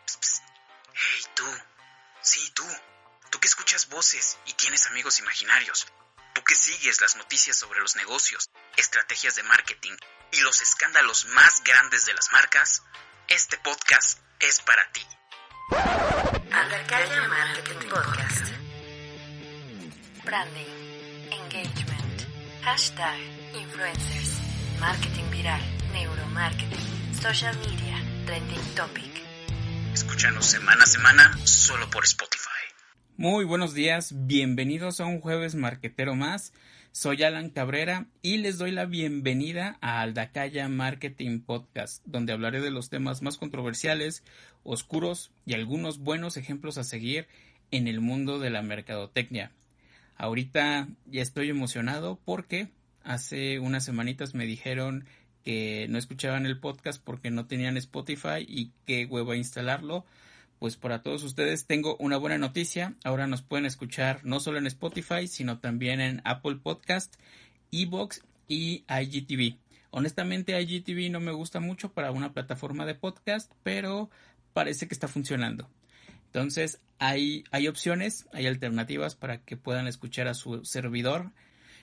Psst, psst. Hey, tú. Sí, tú. Tú que escuchas voces y tienes amigos imaginarios. Tú que sigues las noticias sobre los negocios, estrategias de marketing y los escándalos más grandes de las marcas, este podcast es para ti. Aldacaya Marketing Podcast. Branding, engagement, hashtag, influencers, marketing viral, neuromarketing, social media, trending topic. Escúchanos semana a semana solo por Spotify. Muy buenos días, bienvenidos a un jueves marquetero más. Soy Alan Cabrera y les doy la bienvenida a Aldacaya Marketing Podcast, donde hablaré de los temas más controversiales, oscuros y algunos buenos ejemplos a seguir en el mundo de la mercadotecnia. Ahorita ya estoy emocionado porque hace unas semanitas me dijeron que no escuchaban el podcast porque no tenían Spotify y qué hueva instalarlo. Pues para todos ustedes tengo una buena noticia. Ahora nos pueden escuchar no solo en Spotify, sino también en Apple Podcast, iVoox y IGTV. Honestamente, IGTV no me gusta mucho para una plataforma de podcast, pero parece que está funcionando. Entonces, hay opciones, hay alternativas para que puedan escuchar a su servidor.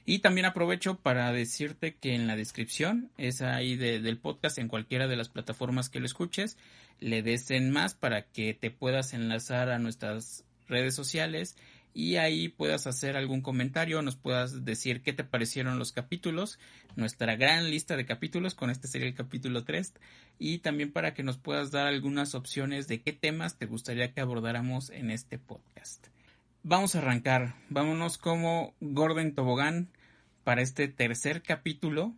Y también aprovecho para decirte que en la descripción es ahí del podcast, en cualquiera de las plataformas que lo escuches, le des en más para que te puedas enlazar a nuestras redes sociales y ahí puedas hacer algún comentario, nos puedas decir qué te parecieron los capítulos, nuestra gran lista de capítulos, con este sería el capítulo 3, y también para que nos puedas dar algunas opciones de qué temas te gustaría que abordáramos en este podcast. Vamos a arrancar, vámonos como Gordon Tobogán para este tercer capítulo.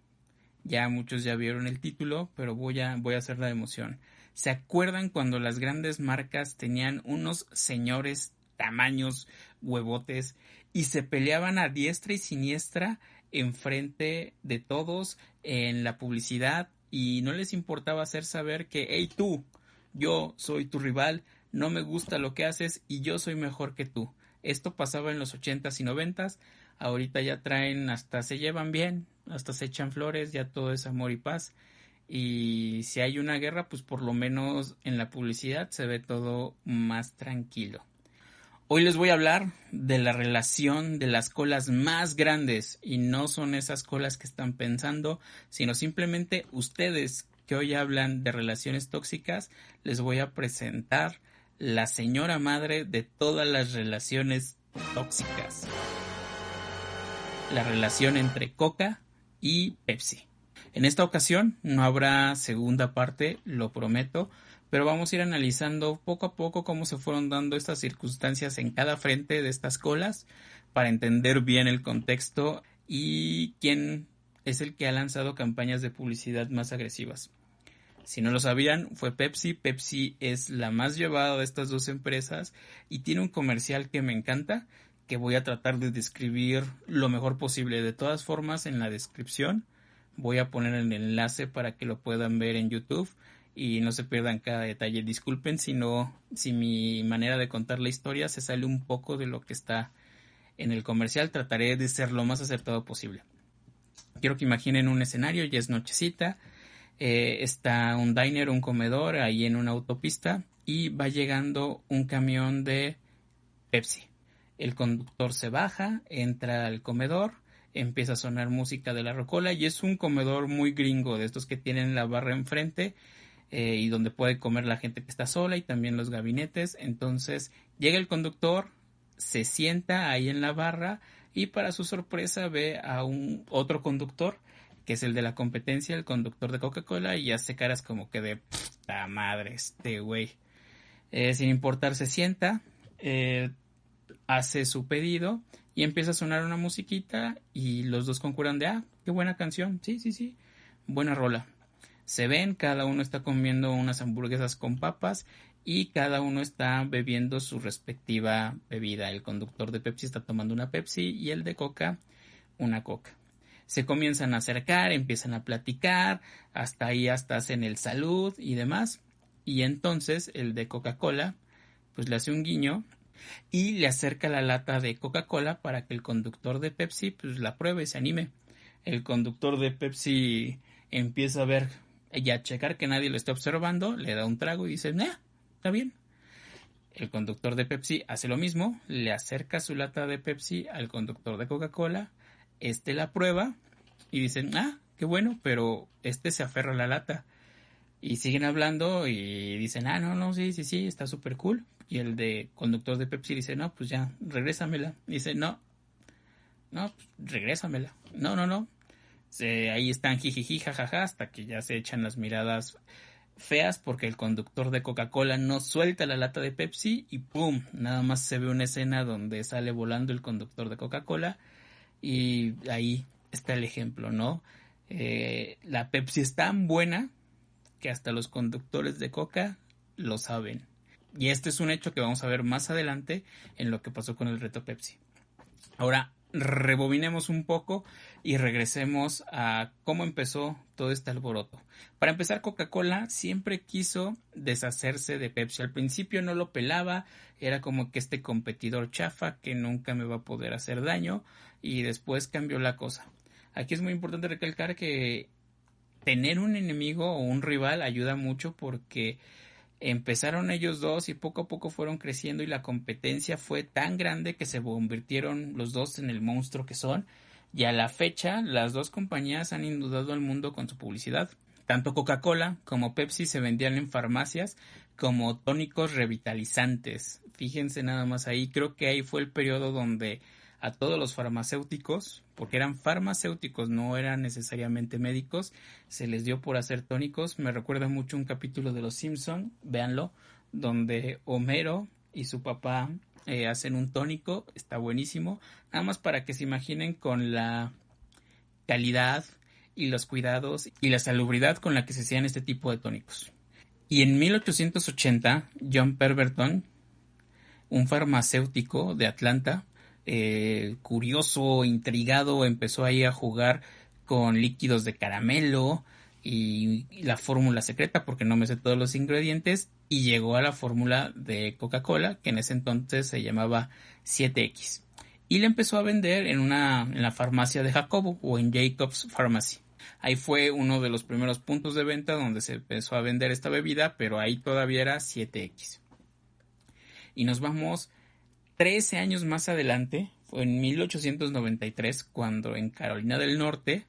Ya muchos ya vieron el título, pero voy a hacer la emoción. ¿Se acuerdan cuando las grandes marcas tenían unos señores tamaños huevotes y se peleaban a diestra y siniestra enfrente de todos en la publicidad y no les importaba hacer saber que, hey tú, yo soy tu rival, no me gusta lo que haces y yo soy mejor que tú? Esto pasaba en los 80s y 90s, ahorita ya traen, hasta se llevan bien, hasta se echan flores, ya todo es amor y paz. Y si hay una guerra, pues por lo menos en la publicidad se ve todo más tranquilo. Hoy les voy a hablar de la relación de las colas más grandes y no son esas colas que están pensando, sino simplemente ustedes que hoy hablan de relaciones tóxicas, les voy a presentar la señora madre de todas las relaciones tóxicas. La relación entre Coca y Pepsi. En esta ocasión no habrá segunda parte, lo prometo, pero vamos a ir analizando poco a poco cómo se fueron dando estas circunstancias en cada frente de estas colas para entender bien el contexto y quién es el que ha lanzado campañas de publicidad más agresivas. Si no lo sabían, fue Pepsi. Pepsi es la más llevada de estas dos empresas y tiene un comercial que me encanta, que voy a tratar de describir lo mejor posible. De todas formas, en la descripción voy a poner el enlace para que lo puedan ver en YouTube y no se pierdan cada detalle. Disculpen si mi manera de contar la historia se sale un poco de lo que está en el comercial. Trataré de ser lo más acertado posible. Quiero que imaginen un escenario, ya es nochecita. Está un diner, un comedor ahí en una autopista y va llegando un camión de Pepsi. El conductor se baja, entra al comedor, empieza a sonar música de la rocola y es un comedor muy gringo, de estos que tienen la barra enfrente y donde puede comer la gente que está sola y también los gabinetes. Entonces llega el conductor, se sienta ahí en la barra y para su sorpresa ve a un otro conductor que es el de la competencia, el conductor de Coca-Cola, y hace caras como que de puta madre este güey. Sin importar se sienta, hace su pedido y empieza a sonar una musiquita y los dos concuerdan de, qué buena canción, sí, buena rola. Se ven, cada uno está comiendo unas hamburguesas con papas y cada uno está bebiendo su respectiva bebida. El conductor de Pepsi está tomando una Pepsi y el de Coca una Coca. Se comienzan a acercar, empiezan a platicar, hasta ahí hasta hacen el salud y demás. Y entonces el de Coca-Cola pues le hace un guiño y le acerca la lata de Coca-Cola para que el conductor de Pepsi pues la pruebe y se anime. El conductor de Pepsi empieza a ver y a checar que nadie lo esté observando, le da un trago y dice, está bien. El conductor de Pepsi hace lo mismo, le acerca su lata de Pepsi al conductor de Coca-Cola, la prueba y dicen, qué bueno, pero se aferra a la lata. Y siguen hablando y dicen, no, sí, está súper cool. Y el de conductor de Pepsi dice, no, pues ya, regrésamela. Dice, no, pues, regrésamela. No. Ahí están jijiji, jajaja, hasta que ya se echan las miradas feas porque el conductor de Coca-Cola no suelta la lata de Pepsi y ¡pum! Nada más se ve una escena donde sale volando el conductor de Coca-Cola y ahí está el ejemplo, ¿no? La Pepsi es tan buena que hasta los conductores de Coca lo saben. Y este es un hecho que vamos a ver más adelante en lo que pasó con el reto Pepsi. Ahora, rebobinemos un poco y regresemos a cómo empezó todo este alboroto. Para empezar, Coca-Cola siempre quiso deshacerse de Pepsi. Al principio no lo pelaba, era como que este competidor chafa que nunca me va a poder hacer daño, y después cambió la cosa. Aquí es muy importante recalcar que tener un enemigo o un rival ayuda mucho porque empezaron ellos dos y poco a poco fueron creciendo y la competencia fue tan grande que se convirtieron los dos en el monstruo que son, y a la fecha las dos compañías han inundado al mundo con su publicidad. Tanto Coca-Cola como Pepsi se vendían en farmacias como tónicos revitalizantes. Fíjense nada más ahí, creo que ahí fue el periodo donde a todos los farmacéuticos, porque eran farmacéuticos, no eran necesariamente médicos, se les dio por hacer tónicos. Me recuerda mucho un capítulo de Los Simpson, véanlo, donde Homero y su papá hacen un tónico, está buenísimo, nada más para que se imaginen con la calidad y los cuidados y la salubridad con la que se hacían este tipo de tónicos. Y en 1880, John Pemberton, un farmacéutico de Atlanta, curioso, intrigado, empezó ahí a jugar con líquidos de caramelo y la fórmula secreta, porque no me sé todos los ingredientes, y llegó a la fórmula de Coca-Cola, que en ese entonces se llamaba 7X, y la empezó a vender en la farmacia de Jacobo o en Jacob's Pharmacy. Ahí fue uno de los primeros puntos de venta donde se empezó a vender esta bebida, pero ahí todavía era 7X. Y nos vamos 13 años más adelante, fue en 1893, cuando en Carolina del Norte,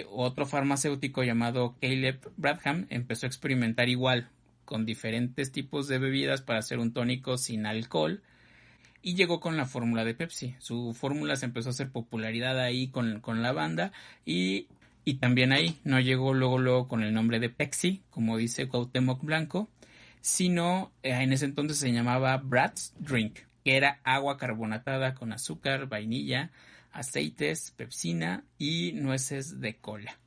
otro farmacéutico llamado Caleb Bradham empezó a experimentar igual, con diferentes tipos de bebidas para hacer un tónico sin alcohol, y llegó con la fórmula de Pepsi. Su fórmula se empezó a hacer popularidad ahí con la banda, y también ahí no llegó luego con el nombre de Pepsi, como dice Cuauhtémoc Blanco, sino en ese entonces se llamaba Brad's Drink, que era agua carbonatada con azúcar, vainilla, aceites, pepsina y nueces de cola.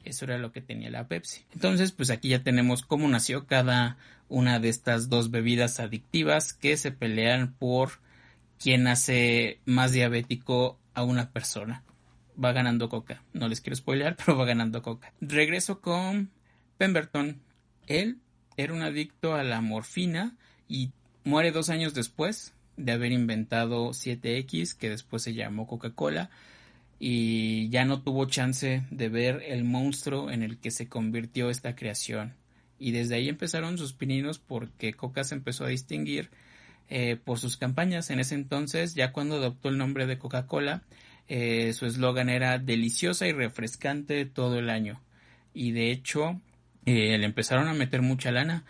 Eso era lo que tenía la Pepsi. Entonces, pues aquí ya tenemos cómo nació cada una de estas dos bebidas adictivas que se pelean por quién hace más diabético a una persona. Va ganando Coca. No les quiero spoilear, pero va ganando Coca. Regreso con Pemberton. Él era un adicto a la morfina y muere 2 años después de haber inventado 7X, que después se llamó Coca-Cola, y ya no tuvo chance de ver el monstruo en el que se convirtió esta creación. Y desde ahí empezaron sus pininos porque Coca se empezó a distinguir por sus campañas. En ese entonces, ya cuando adoptó el nombre de Coca-Cola, su eslogan era deliciosa y refrescante todo el año. Y de hecho, le empezaron a meter mucha lana.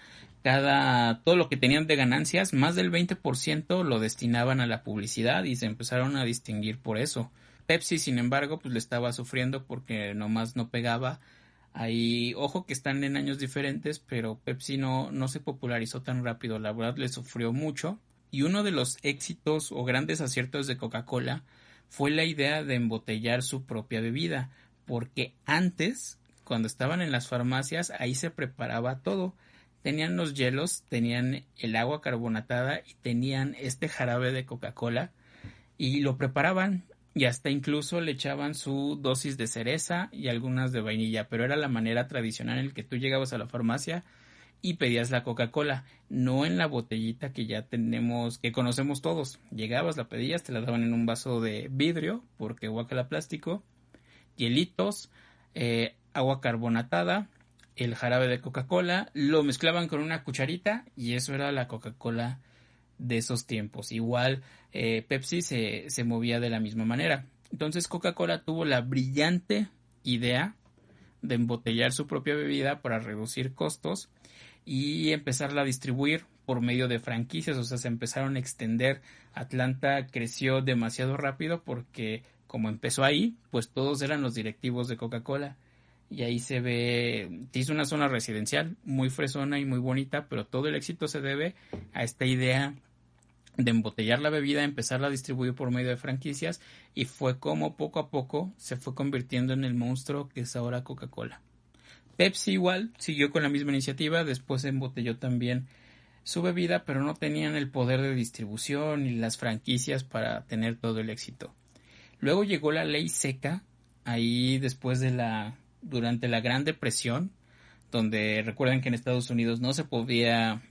Todo lo que tenían de ganancias, más del 20% lo destinaban a la publicidad y se empezaron a distinguir por eso. Pepsi, sin embargo, pues le estaba sufriendo porque nomás no pegaba. Ahí, ojo que están en años diferentes, pero Pepsi no se popularizó tan rápido, la verdad le sufrió mucho. Y uno de los éxitos o grandes aciertos de Coca-Cola fue la idea de embotellar su propia bebida, porque antes, cuando estaban en las farmacias, ahí se preparaba todo. Tenían los hielos, tenían el agua carbonatada y tenían este jarabe de Coca-Cola y lo preparaban y hasta incluso le echaban su dosis de cereza y algunas de vainilla, pero era la manera tradicional en la que tú llegabas a la farmacia y pedías la Coca-Cola, no en la botellita que ya tenemos, que conocemos todos. Llegabas, la pedías, te la daban en un vaso de vidrio, porque guácala plástico, hielitos, agua carbonatada, el jarabe de Coca-Cola, lo mezclaban con una cucharita y eso era la Coca-Cola de esos tiempos. Igual Pepsi se movía de la misma manera. Entonces Coca-Cola tuvo la brillante idea de embotellar su propia bebida para reducir costos y empezarla a distribuir por medio de franquicias. O sea, se empezaron a extender. Atlanta creció demasiado rápido porque como empezó ahí, pues todos eran los directivos de Coca-Cola. Y ahí se hizo una zona residencial muy fresona y muy bonita, pero todo el éxito se debe a esta idea de embotellar la bebida, empezarla a distribuir por medio de franquicias, y fue como poco a poco se fue convirtiendo en el monstruo que es ahora Coca-Cola. Pepsi igual siguió con la misma iniciativa, después embotelló también su bebida, pero no tenían el poder de distribución ni las franquicias para tener todo el éxito. Luego llegó la ley seca, ahí después durante la Gran Depresión, donde recuerden que en Estados Unidos no se podía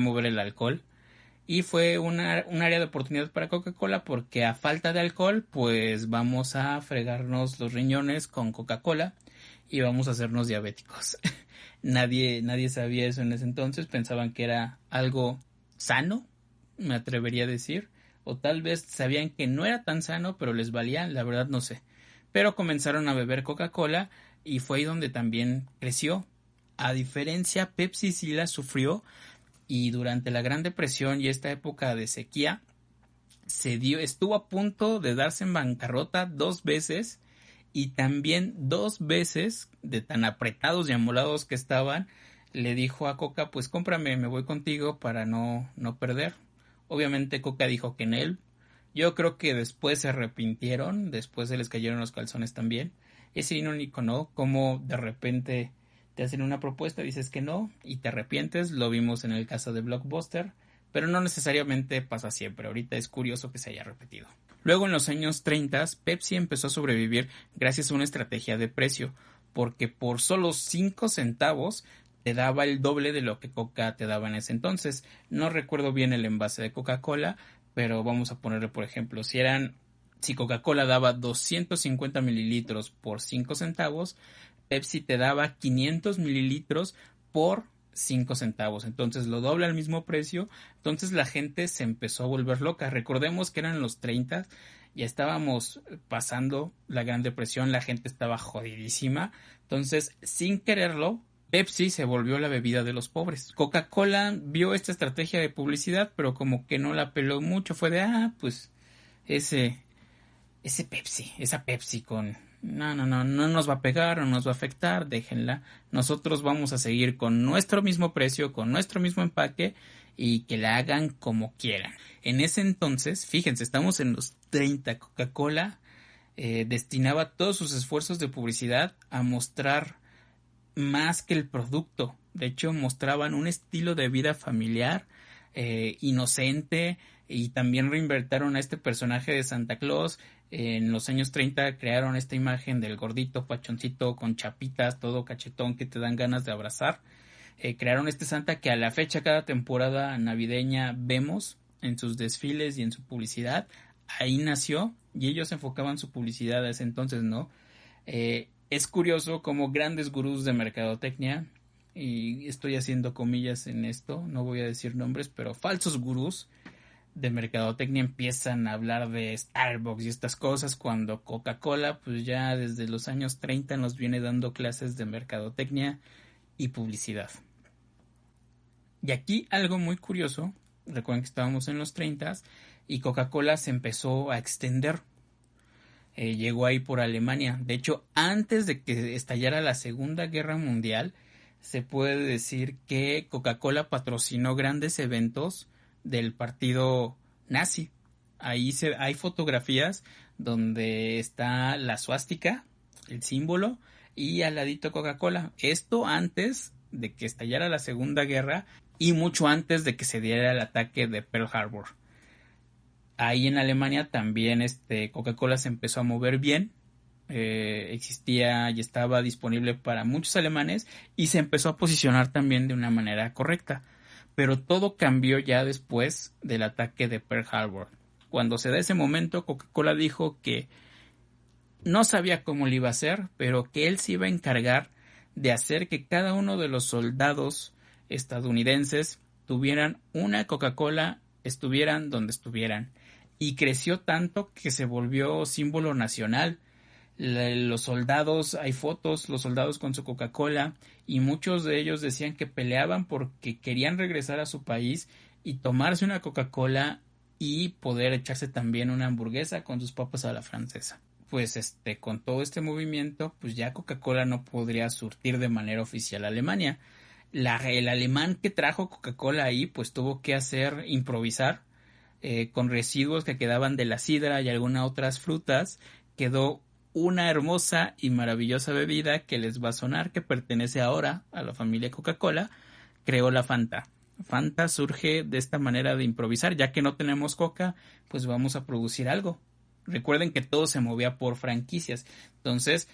mover el alcohol, y fue un área de oportunidad para Coca-Cola porque a falta de alcohol pues vamos a fregarnos los riñones con Coca-Cola y vamos a hacernos diabéticos. Nadie sabía eso en ese entonces, pensaban que era algo sano, me atrevería a decir, o tal vez sabían que no era tan sano, pero les valía, la verdad no sé. Pero comenzaron a beber Coca-Cola y fue ahí donde también creció. A diferencia, Pepsi sí la sufrió, y durante la Gran Depresión y esta época de sequía estuvo a punto de darse en bancarrota 2 veces, y también 2 veces, de tan apretados y amolados que estaban, le dijo a Coca, pues cómprame, me voy contigo para no perder. Obviamente Coca dijo que en él. Yo creo que después se arrepintieron, después se les cayeron los calzones también. Es irónico, ¿no? Como de repente te hacen una propuesta, dices que no y te arrepientes. Lo vimos en el caso de Blockbuster, pero no necesariamente pasa siempre. Ahorita es curioso que se haya repetido. Luego en los años 30 Pepsi empezó a sobrevivir gracias a una estrategia de precio, porque por solo 5 centavos te daba el doble de lo que Coca te daba en ese entonces. No recuerdo bien el envase de Coca-Cola, pero vamos a ponerle, por ejemplo, si Coca-Cola daba 250 mililitros por 5 centavos, Pepsi te daba 500 mililitros por 5 centavos. Entonces lo doble al mismo precio. Entonces la gente se empezó a volver loca. Recordemos que eran los 30, ya estábamos pasando la Gran Depresión, la gente estaba jodidísima. Entonces, sin quererlo, Pepsi se volvió la bebida de los pobres. Coca-Cola vio esta estrategia de publicidad, pero como que no la peló mucho. Fue de, pues esa Pepsi con... No nos va a pegar, no nos va a afectar, déjenla. Nosotros vamos a seguir con nuestro mismo precio, con nuestro mismo empaque, y que la hagan como quieran. En ese entonces, fíjense, estamos en los 30, Coca-Cola destinaba todos sus esfuerzos de publicidad a mostrar más que el producto. De hecho, mostraban un estilo de vida familiar, inocente, y también reinvertieron a este personaje de Santa Claus. En los años 30 crearon esta imagen del gordito pachoncito con chapitas, todo cachetón, que te dan ganas de abrazar. Crearon este Santa que a la fecha, cada temporada navideña, vemos en sus desfiles y en su publicidad. Ahí nació, y ellos enfocaban su publicidad a ese entonces, ¿no? Es curioso como grandes gurús de mercadotecnia, y estoy haciendo comillas en esto, no voy a decir nombres, pero falsos gurús de mercadotecnia empiezan a hablar de Starbucks y estas cosas, cuando Coca-Cola pues ya desde los años 30 nos viene dando clases de mercadotecnia y publicidad. Y aquí algo muy curioso, recuerden que estábamos en los 30 y Coca-Cola se empezó a extender. Llegó ahí por Alemania. De hecho, antes de que estallara la Segunda Guerra Mundial, se puede decir que Coca-Cola patrocinó grandes eventos del partido nazi. Ahí hay fotografías donde está la suástica, el símbolo, y al ladito Coca-Cola. Esto antes de que estallara la Segunda Guerra y mucho antes de que se diera el ataque de Pearl Harbor. Ahí en Alemania también Coca-Cola se empezó a mover bien. Existía y estaba disponible para muchos alemanes y se empezó a posicionar también de una manera correcta. Pero todo cambió ya después del ataque de Pearl Harbor. Cuando se da ese momento, Coca-Cola dijo que no sabía cómo lo iba a hacer, pero que él se iba a encargar de hacer que cada uno de los soldados estadounidenses tuvieran una Coca-Cola, estuvieran donde estuvieran. Y creció tanto que se volvió símbolo nacional. Los soldados, hay fotos, los soldados con su Coca-Cola, y muchos de ellos decían que peleaban porque querían regresar a su país y tomarse una Coca-Cola y poder echarse también una hamburguesa con sus papas a la francesa. Pues con todo este movimiento, pues ya Coca-Cola no podría surtir de manera oficial a Alemania. El alemán que trajo Coca-Cola ahí, pues tuvo que improvisar, con residuos que quedaban de la sidra y algunas otras frutas, quedó una hermosa y maravillosa bebida que les va a sonar, que pertenece ahora a la familia Coca-Cola. Creó la Fanta. Fanta surge de esta manera de improvisar, ya que no tenemos Coca, pues vamos a producir algo. Recuerden que todo se movía por franquicias. Entonces,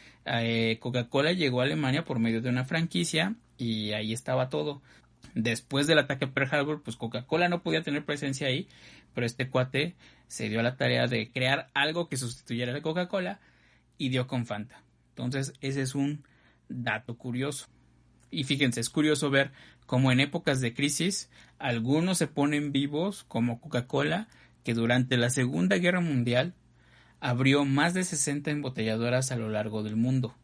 Coca-Cola llegó a Alemania por medio de una franquicia y ahí estaba todo. Después del ataque a Pearl Harbor, pues Coca-Cola no podía tener presencia ahí, pero este cuate se dio a la tarea de crear algo que sustituyera a la Coca-Cola y dio con Fanta. Entonces, ese es un dato curioso. Y fíjense, es curioso ver cómo en épocas de crisis algunos se ponen vivos, como Coca-Cola, que durante la Segunda Guerra Mundial abrió más de 60 embotelladoras a lo largo del mundo.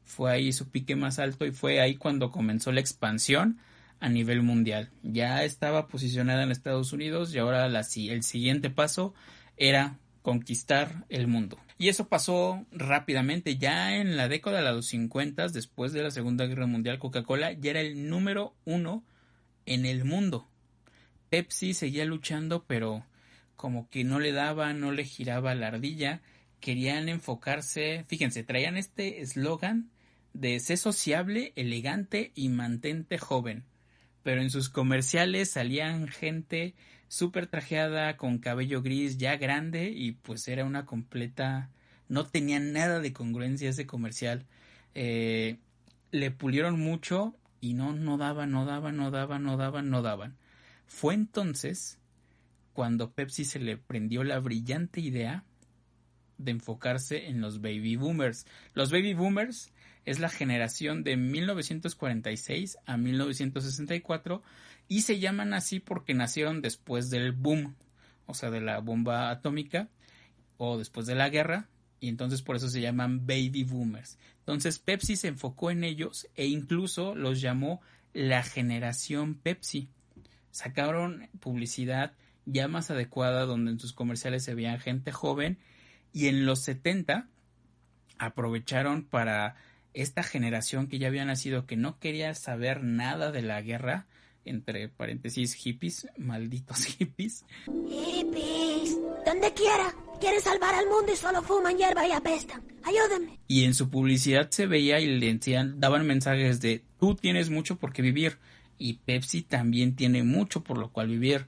Fue ahí su pique más alto y fue ahí cuando comenzó la expansión a nivel mundial. Ya estaba posicionada en Estados Unidos y ahora el siguiente paso era conquistar el mundo. Y eso pasó rápidamente. Ya en la década de los 50, después de la Segunda Guerra Mundial, Coca-Cola ya era el número 1 en el mundo. Pepsi seguía luchando, pero como que no le giraba la ardilla. Querían enfocarse, fíjense, traían este eslogan de sé sociable, elegante y mantente joven. Pero en sus comerciales salían gente súper trajeada, con cabello gris, ya grande, y pues era una completa... No tenía nada de congruencia ese comercial. Le pulieron mucho y no daban. Fue entonces cuando Pepsi se le prendió la brillante idea de enfocarse en los baby boomers. Los baby boomers es la generación de 1946 a 1964 y se llaman así porque nacieron después del boom, o sea, de la bomba atómica o después de la guerra, y entonces por eso se llaman baby boomers. Entonces Pepsi se enfocó en ellos e incluso los llamó la generación Pepsi. Sacaron publicidad ya más adecuada donde en sus comerciales se veían gente joven, y en los 70 aprovecharon para esta generación que ya había nacido, que no quería saber nada de la guerra, entre paréntesis hippies, malditos hippies. Hippies, donde quiera, quieren salvar al mundo y solo fuman hierba y apestan. Ayúdenme. Y en su publicidad se veía y le daban mensajes de tú tienes mucho por qué vivir y Pepsi también tiene mucho por lo cual vivir.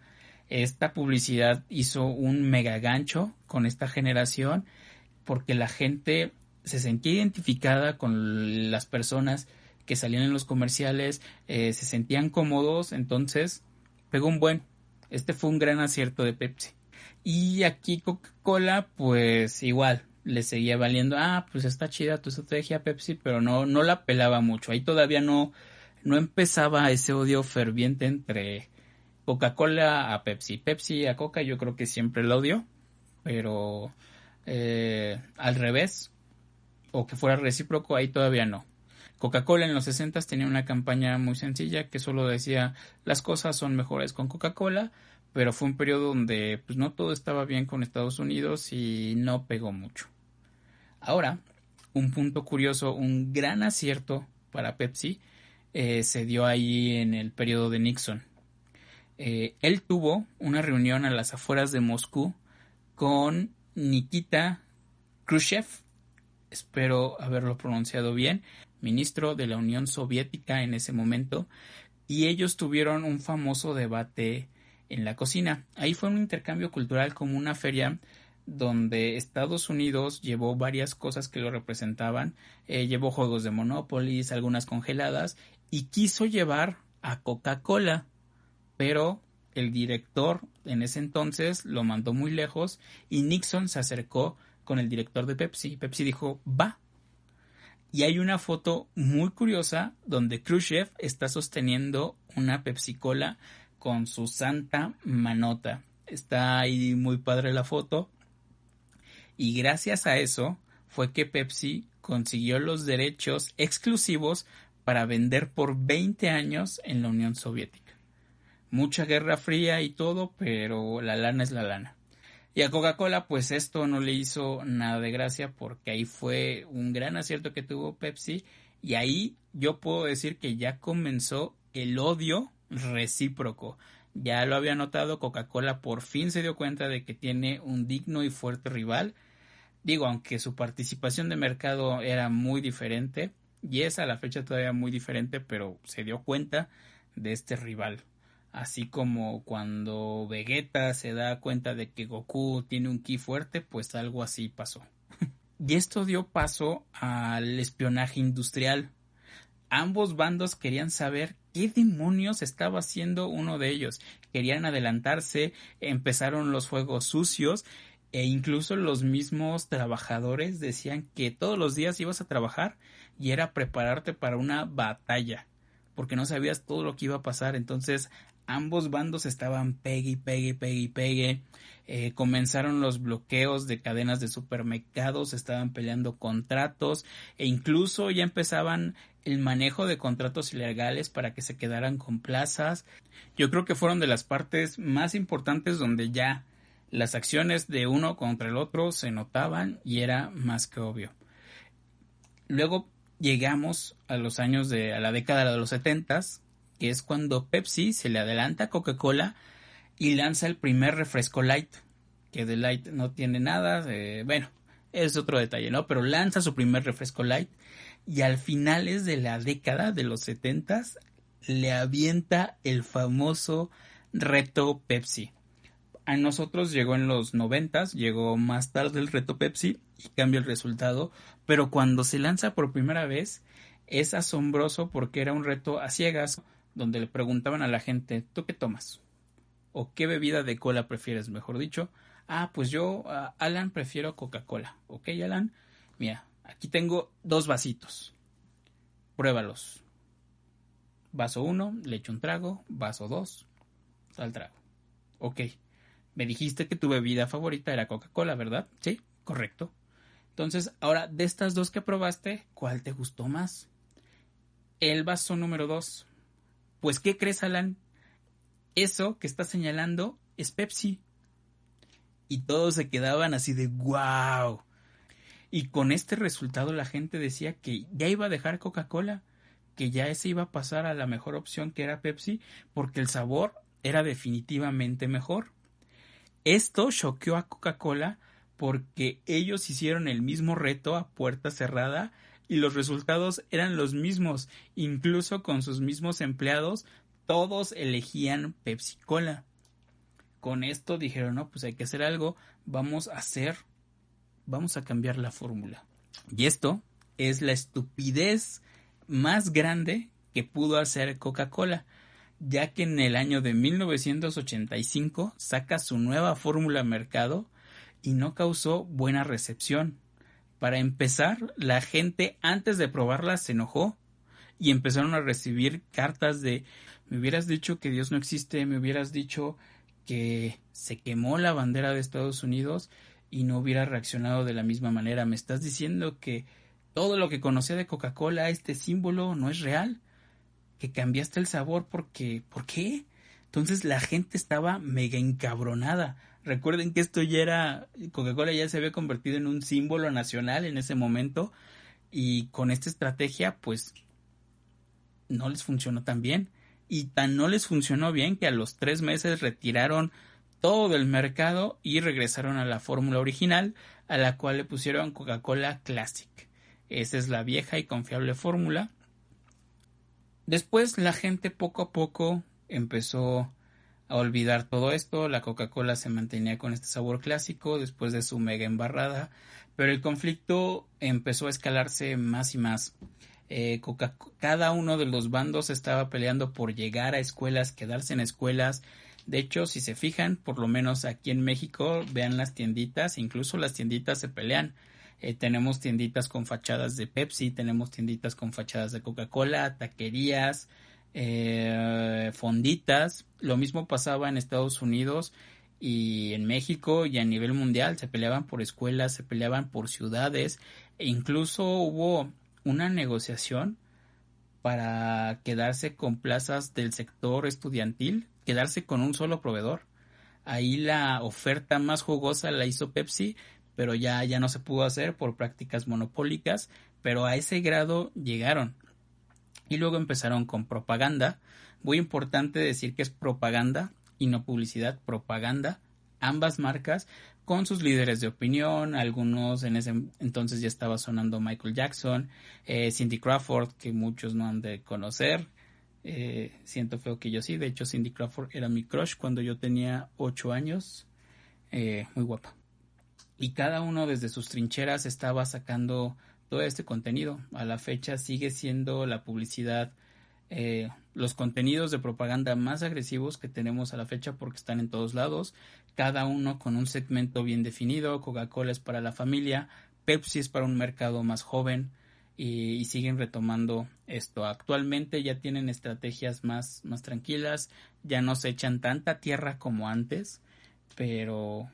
Esta publicidad hizo un mega gancho con esta generación porque la gente se sentía identificada con las personas que salían en los comerciales, se sentían cómodos, entonces pegó un buen. Este fue un gran acierto de Pepsi. Y aquí Coca-Cola, pues igual, le seguía valiendo, pues está chida tu estrategia, Pepsi, pero no la pelaba mucho. Ahí todavía no empezaba ese odio ferviente entre Coca-Cola a Pepsi. Pepsi a Coca yo creo que siempre el odio, pero al revés, o que fuera recíproco, ahí todavía no. Coca-Cola en los 60 tenía una campaña muy sencilla que solo decía las cosas son mejores con Coca-Cola, pero fue un periodo donde pues no todo estaba bien con Estados Unidos y no pegó mucho. Ahora, un punto curioso, un gran acierto para Pepsi se dio ahí en el periodo de Nixon. Él tuvo una reunión a las afueras de Moscú con Nikita Khrushchev, espero haberlo pronunciado bien, ministro de la Unión Soviética en ese momento, y ellos tuvieron un famoso debate en la cocina. Ahí fue un intercambio cultural como una feria donde Estados Unidos llevó varias cosas que lo representaban, llevó juegos de Monopoly, algunas congeladas, y quiso llevar a Coca-Cola, pero el director en ese entonces lo mandó muy lejos y Nixon se acercó con el director de Pepsi. Pepsi dijo, va. Y hay una foto muy curiosa donde Khrushchev está sosteniendo una Pepsi Cola con su santa manota. Está ahí muy padre la foto. Y gracias a eso fue que Pepsi consiguió los derechos exclusivos para vender por 20 años en la Unión Soviética. Mucha guerra fría y todo, pero la lana es la lana. Y a Coca-Cola pues esto no le hizo nada de gracia, porque ahí fue un gran acierto que tuvo Pepsi, y ahí yo puedo decir que ya comenzó el odio recíproco. Ya lo había notado, Coca-Cola por fin se dio cuenta de que tiene un digno y fuerte rival. Digo, aunque su participación de mercado era muy diferente, y es a la fecha todavía muy diferente, pero se dio cuenta de este rival. Así como cuando Vegeta se da cuenta de que Goku tiene un ki fuerte, pues algo así pasó. Y esto dio paso al espionaje industrial. Ambos bandos querían saber qué demonios estaba haciendo uno de ellos. Querían adelantarse, empezaron los juegos sucios, e incluso los mismos trabajadores decían que todos los días ibas a trabajar y era prepararte para una batalla, porque no sabías todo lo que iba a pasar. Entonces ambos bandos estaban pegue. Comenzaron los bloqueos de cadenas de supermercados, estaban peleando contratos, e incluso ya empezaban el manejo de contratos ilegales para que se quedaran con plazas. Yo creo que fueron de las partes más importantes donde ya las acciones de uno contra el otro se notaban y era más que obvio. Luego llegamos a la década de los 70s, que es cuando Pepsi se le adelanta a Coca-Cola y lanza el primer refresco light, que de light no tiene nada, bueno, es otro detalle, ¿no? Pero lanza su primer refresco light y al finales de la década de los 70s le avienta el famoso reto Pepsi. A nosotros llegó en los 90s, llegó más tarde el reto Pepsi y cambia el resultado, pero cuando se lanza por primera vez es asombroso porque era un reto a ciegas, donde le preguntaban a la gente, ¿tú qué tomas? ¿O qué bebida de cola prefieres, mejor dicho? Pues yo, Alan, prefiero Coca-Cola. Ok, Alan, mira, aquí tengo 2 vasitos. Pruébalos. Vaso 1, le echo un trago. Vaso 2, al trago. Ok, me dijiste que tu bebida favorita era Coca-Cola, ¿verdad? Sí, correcto. Entonces, ahora, de estas 2 que probaste, ¿cuál te gustó más? El vaso número 2. Pues, ¿qué crees, Alan? Eso que estás señalando es Pepsi. Y todos se quedaban así de ¡wow! Y con este resultado la gente decía que ya iba a dejar Coca-Cola, que ya ese iba a pasar a la mejor opción, que era Pepsi, porque el sabor era definitivamente mejor. Esto choqueó a Coca-Cola porque ellos hicieron el mismo reto a puerta cerrada y los resultados eran los mismos, incluso con sus mismos empleados, todos elegían Pepsi Cola. Con esto dijeron, no, pues hay que hacer algo, vamos a cambiar la fórmula. Y esto es la estupidez más grande que pudo hacer Coca-Cola, ya que en el año de 1985 saca su nueva fórmula al mercado y no causó buena recepción. Para empezar, la gente antes de probarla se enojó y empezaron a recibir cartas de me hubieras dicho que Dios no existe, me hubieras dicho que se quemó la bandera de Estados Unidos y no hubiera reaccionado de la misma manera. Me estás diciendo que todo lo que conocía de Coca-Cola, este símbolo, no es real, que cambiaste el sabor porque ¿por qué? Entonces la gente estaba mega encabronada. Recuerden que esto ya era, Coca-Cola ya se había convertido en un símbolo nacional en ese momento, y con esta estrategia pues no les funcionó tan bien, y tan no les funcionó bien que a los 3 meses retiraron todo del mercado y regresaron a la fórmula original, a la cual le pusieron Coca-Cola Classic. Esa es la vieja y confiable fórmula. Después la gente poco a poco empezó a olvidar todo esto. La Coca-Cola se mantenía con este sabor clásico después de su mega embarrada, pero el conflicto empezó a escalarse más y más. Cada uno de los bandos estaba peleando por llegar a escuelas, quedarse en escuelas. De hecho, si se fijan, por lo menos aquí en México, vean las tienditas, incluso las tienditas se pelean. Tenemos tienditas con fachadas de Pepsi, tenemos tienditas con fachadas de Coca-Cola, taquerías, fonditas. Lo mismo pasaba en Estados Unidos y en México y a nivel mundial. Se peleaban por escuelas, se peleaban por ciudades e incluso hubo una negociación para quedarse con plazas del sector estudiantil, quedarse con un solo proveedor. Ahí la oferta más jugosa la hizo Pepsi, pero ya no se pudo hacer por prácticas monopólicas, pero a ese grado llegaron. Y luego empezaron con propaganda. Muy importante decir que es propaganda y no publicidad, propaganda. Ambas marcas con sus líderes de opinión, algunos en ese entonces ya estaba sonando Michael Jackson, Cindy Crawford, que muchos no han de conocer. Siento feo que yo sí, de hecho Cindy Crawford era mi crush cuando yo tenía 8 años, muy guapa. Y cada uno desde sus trincheras estaba sacando todo este contenido. A la fecha sigue siendo la publicidad, los contenidos de propaganda más agresivos que tenemos a la fecha porque están en todos lados, cada uno con un segmento bien definido. Coca-Cola es para la familia, Pepsi es para un mercado más joven y siguen retomando esto. Actualmente ya tienen estrategias más tranquilas, ya no se echan tanta tierra como antes, pero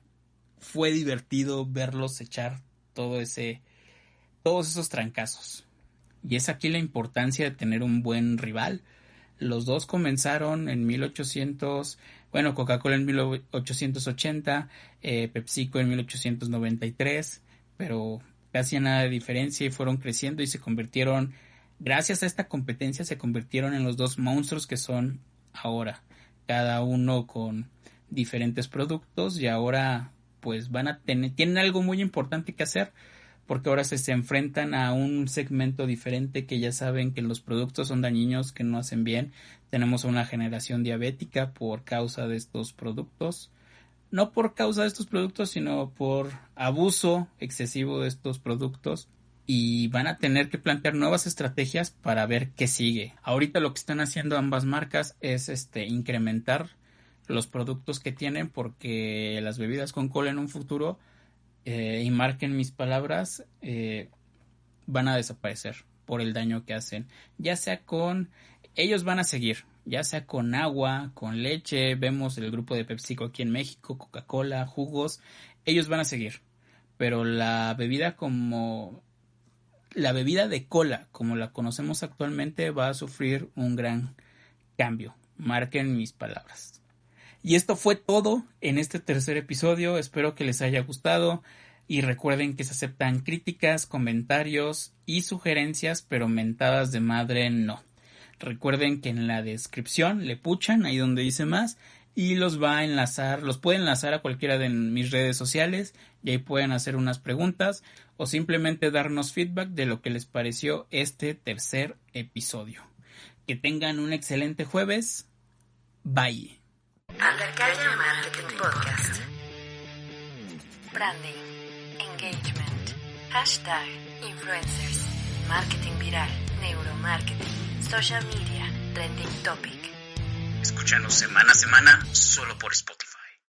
fue divertido verlos echar todos esos trancazos. Y es aquí la importancia de tener un buen rival. Los dos comenzaron en 1800, Coca-Cola en 1880, PepsiCo en 1893, pero casi nada de diferencia y fueron creciendo y se convirtieron, gracias a esta competencia, se convirtieron en los dos monstruos que son ahora, cada uno con diferentes productos y ahora pues tienen algo muy importante que hacer, porque ahora se enfrentan a un segmento diferente que ya saben que los productos son dañinos, que no hacen bien. Tenemos una generación diabética por causa de estos productos. No por causa de estos productos, sino por abuso excesivo de estos productos. Y van a tener que plantear nuevas estrategias para ver qué sigue. Ahorita lo que están haciendo ambas marcas es incrementar los productos que tienen, porque las bebidas con cola en un futuro, y marquen mis palabras, van a desaparecer por el daño que hacen, ya sea ellos van a seguir, ya sea con agua, con leche. Vemos el grupo de PepsiCo aquí en México, Coca-Cola, jugos, ellos van a seguir, pero la bebida de cola como la conocemos actualmente va a sufrir un gran cambio. Marquen mis palabras. Y esto fue todo en este tercer episodio. Espero que les haya gustado y recuerden que se aceptan críticas, comentarios y sugerencias, pero mentadas de madre no. Recuerden que en la descripción le puchan ahí donde dice más y los puede enlazar a cualquiera de mis redes sociales y ahí pueden hacer unas preguntas o simplemente darnos feedback de lo que les pareció este tercer episodio. Que tengan un excelente jueves. Bye. Aldacaya Marketing Podcast. Branding, engagement, hashtag, influencers, marketing viral, neuromarketing, social media, trending topic. Escúchanos semana a semana solo por Spotify.